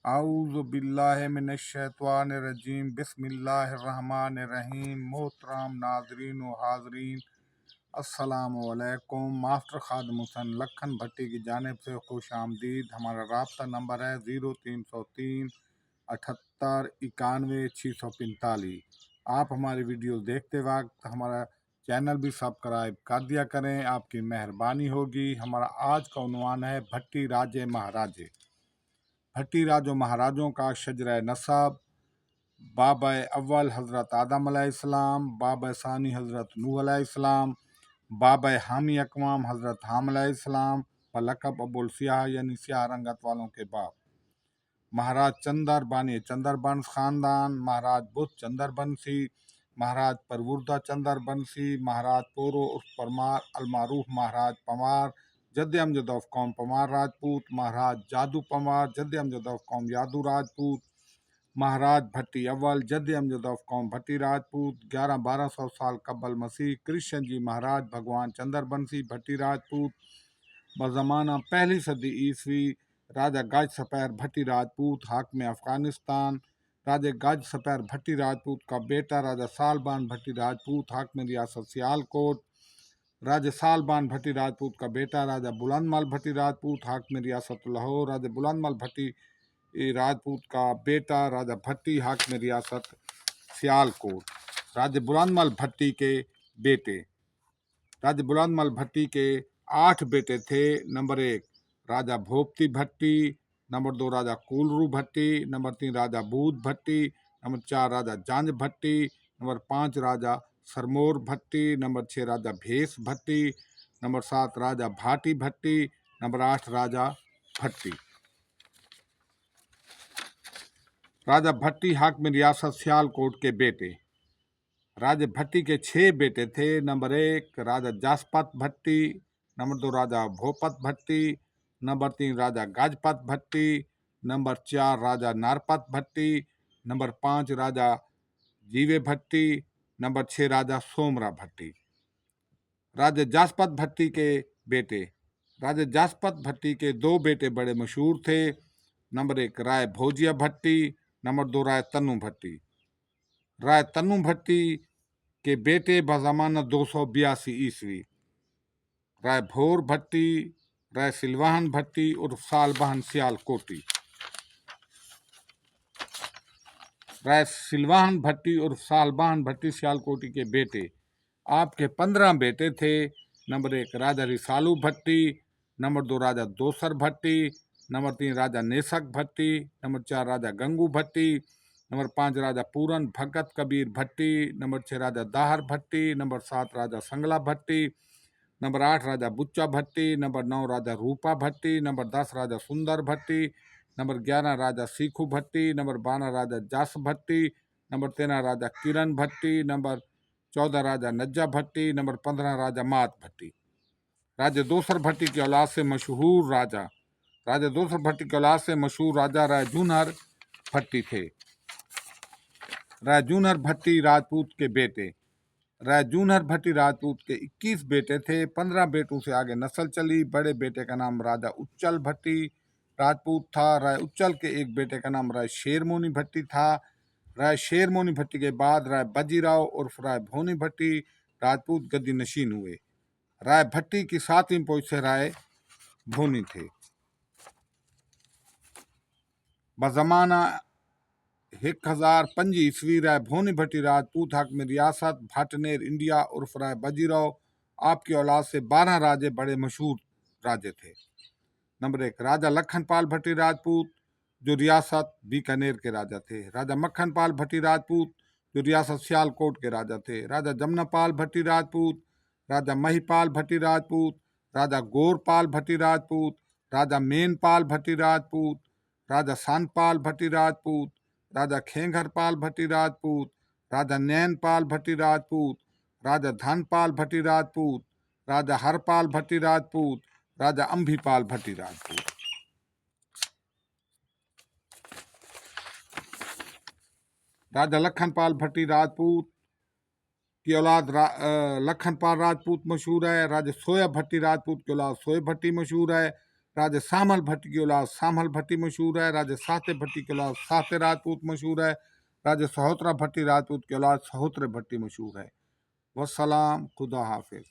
आऊज़ु बिल्लाहि मिनश्शैतानिर्रजीम बिस्मिल्लाहिर्रहमानिर्रहीम। मोहतरम नाज़रीन व हाज़रीन, अस्सलामु अलैकुम। मास्टर खादिम हुसैन लखन भट्टी की जानिब से खुश आमदीद। हमारा राब्ता नंबर है 0303 78 91 645। आप हमारी वीडियो देखते वक्त हमारा चैनल भी सब्सक्राइब कर दिया करें, आपकी मेहरबानी होगी। हमारा आज का उन्वान है भट्टी राजे महाराजे। भट्टी राजों महाराजों का शजरा नसब: बाबा अव्वल हज़रत आदम अलैहिस्सलाम, बाबा सानी हज़रत नूह अलैहिस्सलाम, बाबा हामी अकवाम हज़रत हाम अलैहिस्सलाम व लक़ब अबुल सियाह यानी सियाह रंगत वालों के बाप। महाराज चंदर बानी चंदर बंस ख़ानदान, महाराज बुद्ध चंदर बंसी, महाराज परवुरदा चंदर बंसी, महाराज पोरो उर्फ परमार अलमारूफ महाराज पवार, जद्द अमजद ऑफ कौम पवार राजपूत, महाराज जादू पवार, जद्द अमजद ऑफ कौम यादू राजपूत, महाराज भट्टी अव्वल, जद्द अमजद ऑफ कौम भट्टी राजपूत। 1100-1200 साल कबल मसीह कृष्ण जी महाराज भगवान चंदर बंसी भट्टी राजपूत। बज़माना पहली सदी ईस्वी राजा गज सपैर भट्टी राजपूत हाकिम अफ़गानिस्तान। राजा गज सपैर भट्टी राजपूत का बेटा राजा सालबान भट्टी राजपूत हाकिम रियासत सियालकोट। राजा सालबान भट्टी राजपूत का बेटा राजा बुलंदमल भट्टी राजपूत हाकिम रियासत लाहौर। राजा बुलंदमल भट्टी राजपूत का बेटा राजा भट्टी हाकिम रियासत सियालकोट। राजा बुलंदमल भट्टी के बेटे: राजा बुलंदमल भट्टी के 8 बेटे थे। नंबर 1 राजा भोपती भट्टी, नंबर 2 राजा कुलरू भट्टी, नंबर 3 राजा बूध भट्टी, नंबर 4 राजा जांज भट्टी, नंबर 5 राजा सरमोर भट्टी, नंबर 6 राजा भेस भट्टी, नंबर 7 राजा भाटी भट्टी, नंबर 8 राजा भट्टी। राजा भट्टी हाकिम रियासत सियालकोट के बेटे: राजा भट्टी के 6 बेटे थे। नंबर 1 राजा जासपत भट्टी, नंबर 2 राजा भोपत भट्टी, नंबर 3 राजा गजपत भट्टी, नंबर 4 राजा नारपत भट्टी, नंबर 5 राजा जीवे भट्टी, नंबर 6 राजा सोमरा भट्टी। राजा जासपत भट्टी के बेटे: राजा जासपत भट्टी के 2 बेटे बड़े मशहूर थे। नंबर 1 राय भोजिया भट्टी, नंबर 2 राय तन्नू भट्टी। राय तन्नू भट्टी के बेटे बज़माना 282 ईस्वी राय भोर भट्टी, राय सिलवाहन भट्टी उर्फ सालबहन सियालकोटी। राय सिलवाहन भट्टी उर्फ सालबहन भट्टी सियालकोटी के बेटे: आपके 15 बेटे थे। नंबर 1 राजा रिसालू भट्टी, नंबर 2 राजा दोसर भट्टी, नंबर 3 राजा नेसक भट्टी, नंबर 4 राजा गंगू भट्टी, नंबर 5 राजा पूरन भगत कबीर भट्टी, नंबर 6 राजा दाहर भट्टी, नंबर 7 राजा संगला भट्टी, नंबर 8 राजा बुच्चा भट्टी, नंबर 9 राजा रूपा भट्टी, नंबर 10 राजा सुंदर भट्टी, नंबर 11 राजा सीखू भट्टी, नंबर 12 राजा जस भट्टी, नंबर 13 राजा किरण भट्टी, नंबर 14 राजा नज्जा भट्टी, नंबर 15 राजा मात भट्टी। राजा दोसर भट्टी की औलाद से मशहूर राजा दोसर भट्टी की औलाद से मशहूर राजा राय जूनहर भट्टी थे। राय जूनहर भट्टी राजपूत के बेटे: राय जूनहर भट्टी राजपूत के 21 बेटे थे। 15 बेटों से आगे नस्ल चली। बड़े बेटे का नाम राजा उच्चल भट्टी राजपूत था। राय उच्चल के एक बेटे का नाम राय शेरमोनी भट्टी था। राय शेरमोनी भट्टी के बाद राय बाजीराव उर्फ राय भोनी भट्टी राजपूत गद्दी नशीन हुए। राय भट्टी की 7वीं पौध से राय भोनी थे। बज़माना 1005 ईस्वी राय भोनी भट्टी राजपूत हाकिम रियासत भाटनेर इंडिया उर्फ राय बाजीराव। आपकी औलाद से 12 राजे बड़े मशहूर राजे थे। नंबर 1 राजा लखनपाल भट्टी राजपूत जो रियासत बीकानेर के राजा थे। राजा मक्खनपाल भट्टी राजपूत जो रियासत सियालकोट के राजा थे। राजा जमनापाल भट्टी राजपूत, राजा महिपाल भट्टी राजपूत, राजा गोरपाल भट्टी राजपूत, राजा मेनपाल भट्टी राजपूत, राजा सानपाल भट्टी राजपूत, राजा खेंगरपाल भट्टी राजपूत, राजा नैनपाल भट्टी राजपूत, राजा धनपाल भट्टी राजपूत, राजा हरपाल भट्टी राजपूत, राजा अंभीपाल भट्टी राजपूत। राजा लखनपाल भट्टी राजपूत की औलाद लखनपाल राजपूत मशहूर है। राजा सोया भट्टी राजपूत की औलाद सोए भट्टी मशहूर है। राजा सामल भट्ट की औलाद सामल भट्टी मशहूर है। राजा साते भट्टी की औलाद साते राजपूत मशहूर है। राजा सहोत्रा भट्टी राजपूत की औलाद सहोत्रे भट्टी मशहूर है। वस्सलाम, खुदा हाफिज।